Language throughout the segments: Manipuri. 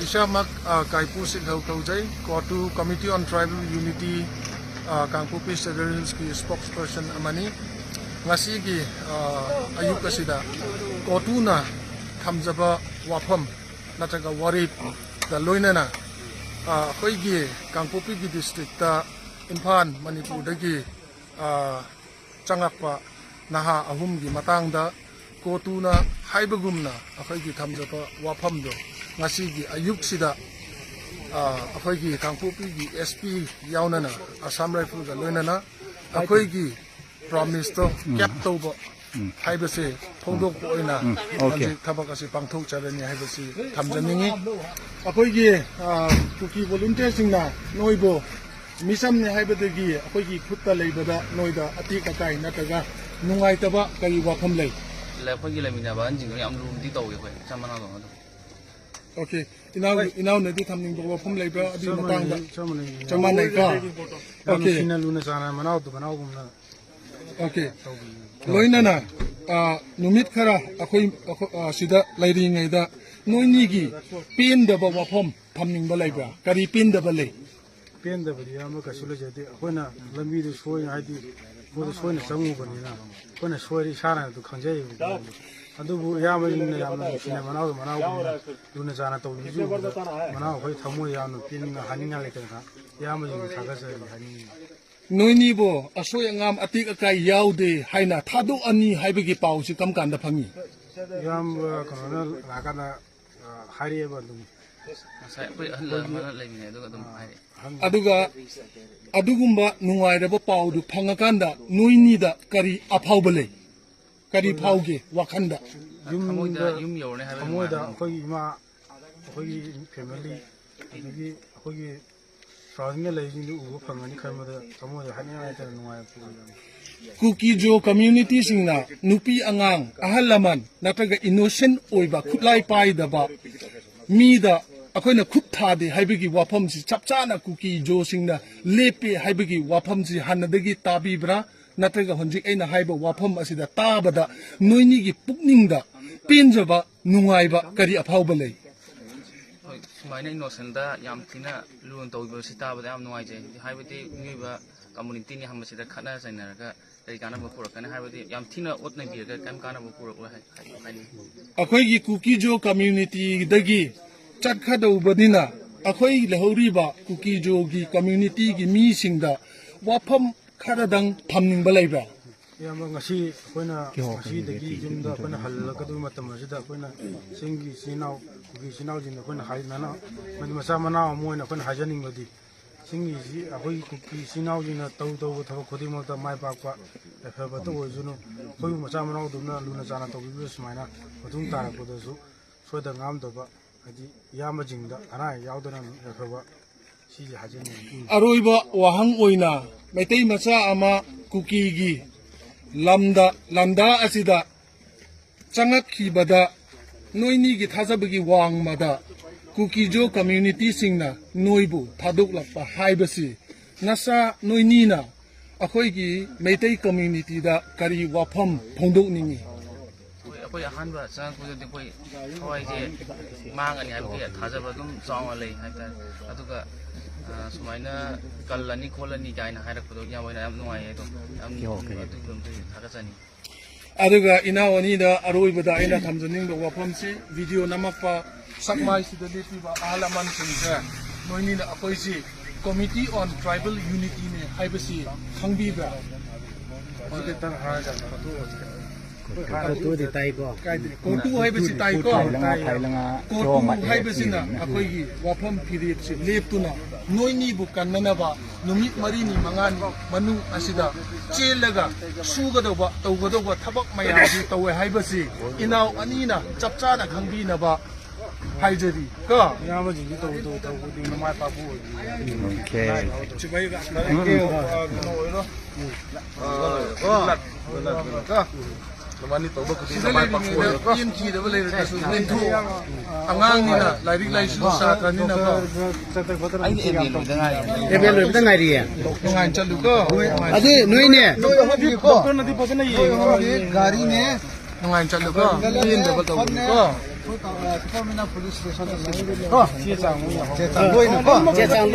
Ishamak Kaipu Sik Hautaujai, Kotu Committee on Tribal Unity Kangpupi Cedar Hills ki spokesperson amani ngasi ki ayuk kasida Kotu na thamjaba wafam nataga warip da loinana khoi gi Kangpupi gi district ta Imphal Manipur dagi changakpa naha ahum gi matang da Kotu na haibagumna akhoi gi thamjaba wafam do ngasi gi ayuk sida akhoi gi Kangpupi gi SP yaunana Assam Rifle ga loinana akhoi gi promise to cap toba haibase phongdok oina okay thabak ase pangthok charani haibase thamjaningi akhoi gi kuki volunteer singna noibo misam ne haibadagi akhoi gi khutta leibada noida ati kakai nataga nungai taba kai wafam lei la akhoi gi lamina ba jing yam rum ti taw khoi chamana do okay inaw na di thamning bo phum leiba adi matang da chaman nei ka okay sina luna sana manaw to banaw gumna okay loinana numit khara akhoi sida lairi ngai da noini gi pin da ba wafam thamning ba leiba kari pin da ba lei pen da bari ama ka sula jade akhona lambi de soi haidi bo soi na sangu bani na akhona soi sana to khanjai adubu yama ni yama sina manaw gumna luna sana to ju manaw khoi thamo yama pin na haninga le ka yama ni thaga sa hani noini bo asoy ngam atik akai yaude haina thado ani haibegi pau si kam kan da phangi yam kono rakana hari ba dum sai pui alla mana lamina do dum hai adugumba nungairaba pau du phangakanda noini da kari aphawbale kari phawge wakhanda yum yorne hai amoida khoi ima khoi family agi khoi Saudnya lagi ni ugo pangani khamada amoida hanya ta nuai Kuki Jo community singna nupi angang ahalaman nataga innocent oiba khutlai pai daba mi da akoina khut thade haibigi wafam si chapchana Kuki Jo singna lepe haibigi wafam si hanadagi tabi bra nataga honjik aina haiba wafam asida tabada noini gi pukningda pinjaba nungaiba kari aphawba lei sumaina innocent da yam thina luon tawba sita ba yam nuai je haibati ngiba community ni hamma sida khana sainaraga kari kana ba purakana haibati yam thina otna bi ga kam kana ba purak hai akhoi gi Kuki Jo community dagi chakhadau badina akhoi lehori ba Kuki Jo gi community gi mi singda wafam kharadang thamning ba leiba yamba ngasi koina ngasi dagi jumda koina halaka du matam asida koina singi sinau gi sinau jin koina haina na mani masa mana moina koina hajaning lodi singi ji ahoi kuki sinau jin tau tau thaba khodi mo ta mai pak pa fa to ojuno koi masa mana du na luna jana to bi smaina patung tara ko da su so da ngam do ba adi yamba jingda ana yaudana fa ba si hajaning aroiba wahang oina maitai macha ama Kuki gi lamda asida changak khibada noini gi thajabagi wangmada Kuki Jo community singna noibu thaduk lakpa haibasi nasa noini na akhoi gi meitai community da kari wafam phongdok ningi akhoi ahan ba sang ko de koi thawai je mang ani habi thajaba dum chawa lei haita aduga sumaina kallani kholani jaina hairak podo yamoina yam nuai to am adugum thagachani aduga inawani da aroibada aina thamjaning do wafam si video namakpa sakmai sida lepiba ahalaman singja noini na akhoi si Committee on Tribal Unity ne haibasi khangbiba ojiketan ha ja Kotu di tai ko. Kotu haibasi tai ko. Kotu haibasi na akhoi gi wafam period si leptuna noini bu kannanaba numit marini mangani manu asida chelaga sugadaba tawgadaba thabak mayasi tawe haibasi inaw anina chapchana khangbinaba haijari ka yama jingi to ding na mai pa bu Okay. chibai ga no oiro ka namani to ba ku din mai pa ko yin ki da bale da su din thu angang ni na lairik lai su sa ka ni na ba ai ebe lo da ngai Ebe lo bida ngai riya. ngai chalu ko Adi noi ne. gari ne ngai chalu ko yin da ba to ko Chết sang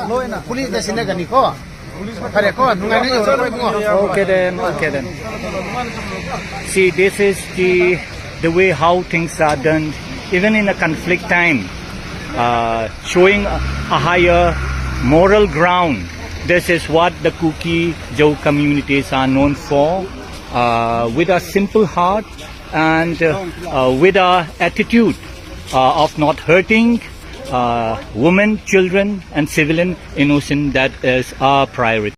lối na police đã xin cái này có phải có nung này rồi Okay then. See, this is the way how things are done, even in a conflict time, showing a higher moral ground. This is what the Kuki Jau communities are known for, with a simple heart and with a attitude of not hurting women, children, and civilian innocent. That is our priority.